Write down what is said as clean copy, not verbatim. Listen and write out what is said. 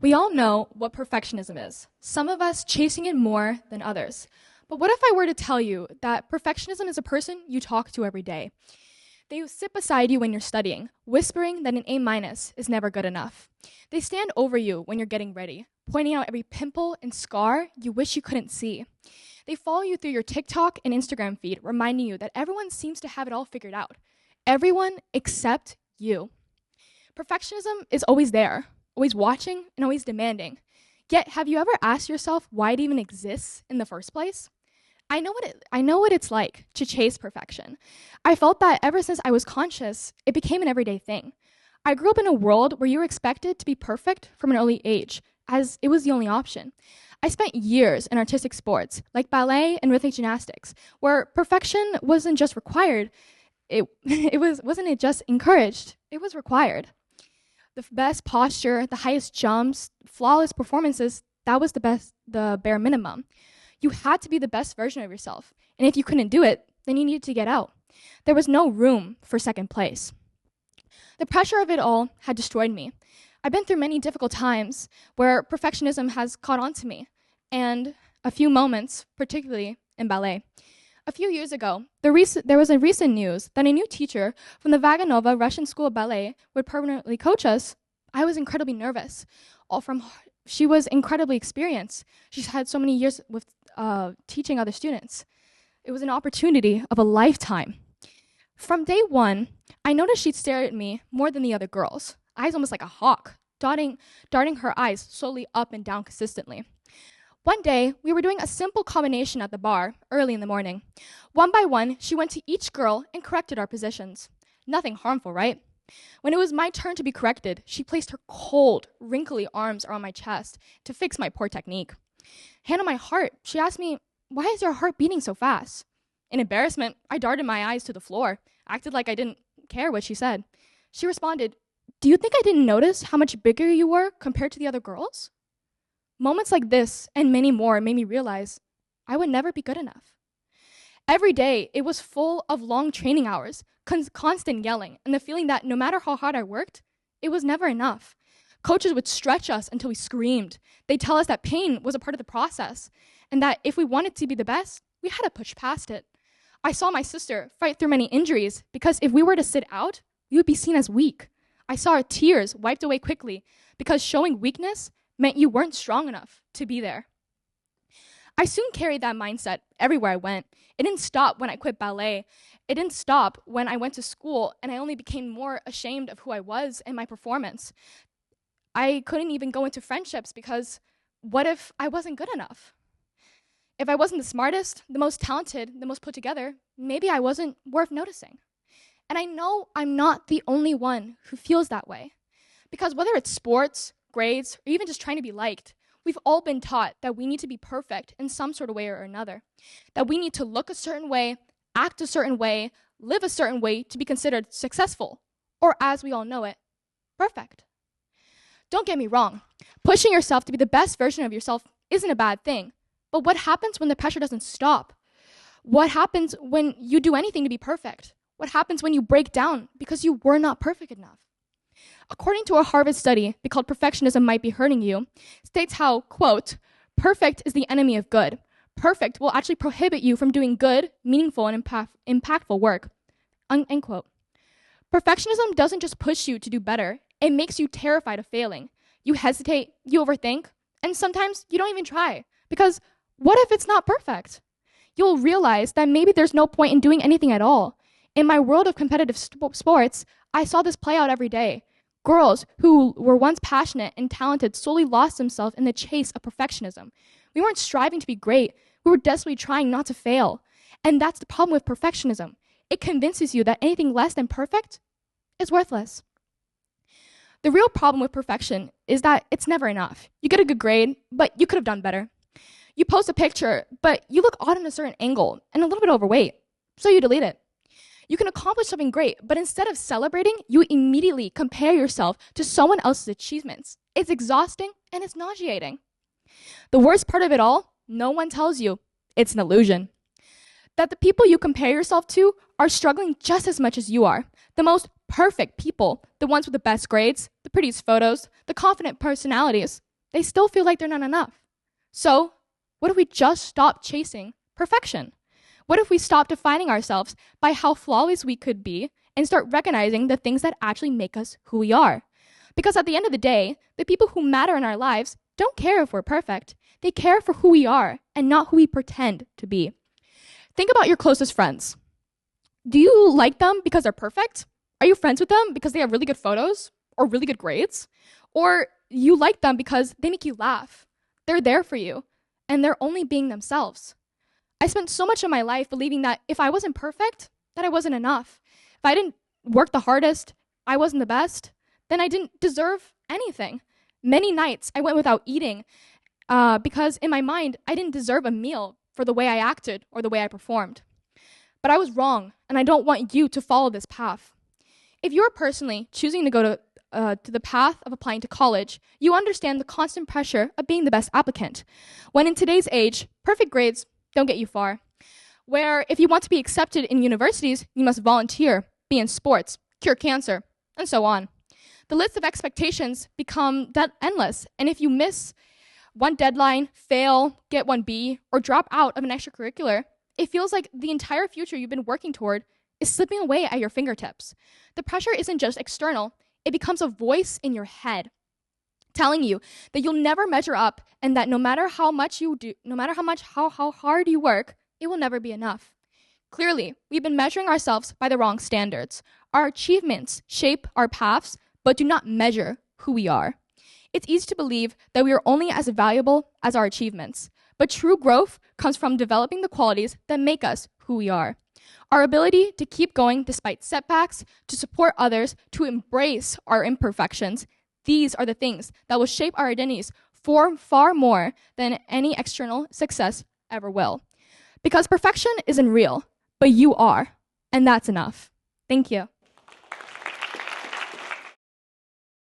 We all know what perfectionism is, some of us chasing it more than others. But what if I were to tell you that perfectionism is a person you talk to every day? They sit beside you when you're studying, whispering that an A- is never good enough. They stand over you when you're getting ready, pointing out every pimple and scar you wish you couldn't see. They follow you through your TikTok and Instagram feed, reminding you that everyone seems to have it all figured out. Everyone except you. Perfectionism is always there, always watching and always demanding. Yet, have you ever asked yourself why it even exists in the first place? I know what it's like to chase perfection. I felt that ever since I was conscious, it became an everyday thing. I grew up in a world where you were expected to be perfect from an early age, as it was the only option. I spent years in artistic sports, like ballet and rhythmic gymnastics, where perfection wasn't just required, wasn't just encouraged, it was required. The best posture, the highest jumps, flawless performances, that was the bare minimum. You had to be the best version of yourself. And if you couldn't do it, then you needed to get out. There was no room for second place. The pressure of it all had destroyed me. I've been through many difficult times where perfectionism has caught on to me, and a few moments, particularly in ballet. A few years ago, there was a recent news that a new teacher from the Vaganova Russian School of Ballet would permanently coach us. I was incredibly nervous. She was incredibly experienced. She's had so many years with teaching other students. It was an opportunity of a lifetime. From day one, I noticed she'd stare at me more than the other girls, eyes almost like a hawk, darting her eyes slowly up and down consistently. One day, we were doing a simple combination at the bar early in the morning. One by one, she went to each girl and corrected our positions. Nothing harmful, right? When it was my turn to be corrected, she placed her cold, wrinkly arms around my chest to fix my poor technique. Hand on my heart, she asked me, "Why is your heart beating so fast?" In embarrassment, I darted my eyes to the floor, acted like I didn't care what she said. She responded, "Do you think I didn't notice how much bigger you were compared to the other girls?" Moments like this and many more made me realize I would never be good enough. Every day, it was full of long training hours, constant yelling, and the feeling that no matter how hard I worked, it was never enough. Coaches would stretch us until we screamed. They'd tell us that pain was a part of the process, and that if we wanted to be the best, we had to push past it. I saw my sister fight through many injuries because if we were to sit out, we would be seen as weak. I saw her tears wiped away quickly because showing weakness meant you weren't strong enough to be there. I soon carried that mindset everywhere I went. It didn't stop when I quit ballet. It didn't stop when I went to school and I only became more ashamed of who I was and my performance. I couldn't even go into friendships because what if I wasn't good enough? If I wasn't the smartest, the most talented, the most put together, maybe I wasn't worth noticing. And I know I'm not the only one who feels that way. Because whether it's sports, grades, or even just trying to be liked, we've all been taught that we need to be perfect in some sort of way or another. That we need to look a certain way, act a certain way, live a certain way to be considered successful, or as we all know it, perfect. Don't get me wrong, pushing yourself to be the best version of yourself isn't a bad thing. But what happens when the pressure doesn't stop? What happens when you do anything to be perfect? What happens when you break down because you were not perfect enough? According to a Harvard study called Perfectionism Might Be Hurting You, states how, quote, "Perfect is the enemy of good. Perfect will actually prohibit you from doing good, meaningful, and impactful work," end quote. Perfectionism doesn't just push you to do better, it makes you terrified of failing. You hesitate, you overthink, and sometimes you don't even try. Because what if it's not perfect? You'll realize that maybe there's no point in doing anything at all. In my world of competitive sports, I saw this play out every day. Girls who were once passionate and talented slowly lost themselves in the chase of perfectionism. We weren't striving to be great. We were desperately trying not to fail. And that's the problem with perfectionism. It convinces you that anything less than perfect is worthless. The real problem with perfection is that it's never enough. You get a good grade, but you could have done better. You post a picture, but you look odd in a certain angle and a little bit overweight, so you delete it. You can accomplish something great, but instead of celebrating, you immediately compare yourself to someone else's achievements. It's exhausting and it's nauseating. The worst part of it all, no one tells you. It's an illusion. That the people you compare yourself to are struggling just as much as you are. The most perfect people, the ones with the best grades, the prettiest photos, the confident personalities, they still feel like they're not enough. So, what if we just stop chasing perfection? What if we stop defining ourselves by how flawless we could be and start recognizing the things that actually make us who we are? Because at the end of the day, the people who matter in our lives don't care if we're perfect. They care for who we are and not who we pretend to be. Think about your closest friends. Do you like them because they're perfect? Are you friends with them because they have really good photos or really good grades? Or you like them because they make you laugh? They're there for you, and they're only being themselves. I spent so much of my life believing that if I wasn't perfect, that I wasn't enough. If I didn't work the hardest, I wasn't the best, then I didn't deserve anything. Many nights I went without eating because in my mind, I didn't deserve a meal for the way I acted or the way I performed. But I was wrong, and I don't want you to follow this path. If you're personally choosing to go to the path of applying to college, you understand the constant pressure of being the best applicant. When in today's age, perfect grades don't get you far. Where if you want to be accepted in universities, you must volunteer, be in sports, cure cancer, and so on. The list of expectations become endless, and if you miss one deadline, fail, get one B, or drop out of an extracurricular, it feels like the entire future you've been working toward is slipping away at your fingertips. The pressure isn't just external, it becomes a voice in your head telling you that you'll never measure up and that no matter how hard you work, it will never be enough. Clearly, we've been measuring ourselves by the wrong standards. Our achievements shape our paths, but do not measure who we are. It's easy to believe that we are only as valuable as our achievements, but true growth comes from developing the qualities that make us who we are. Our ability to keep going despite setbacks, to support others, to embrace our imperfections, these are the things that will shape our identities for far more than any external success ever will. Because perfection isn't real, but you are, and that's enough. Thank you.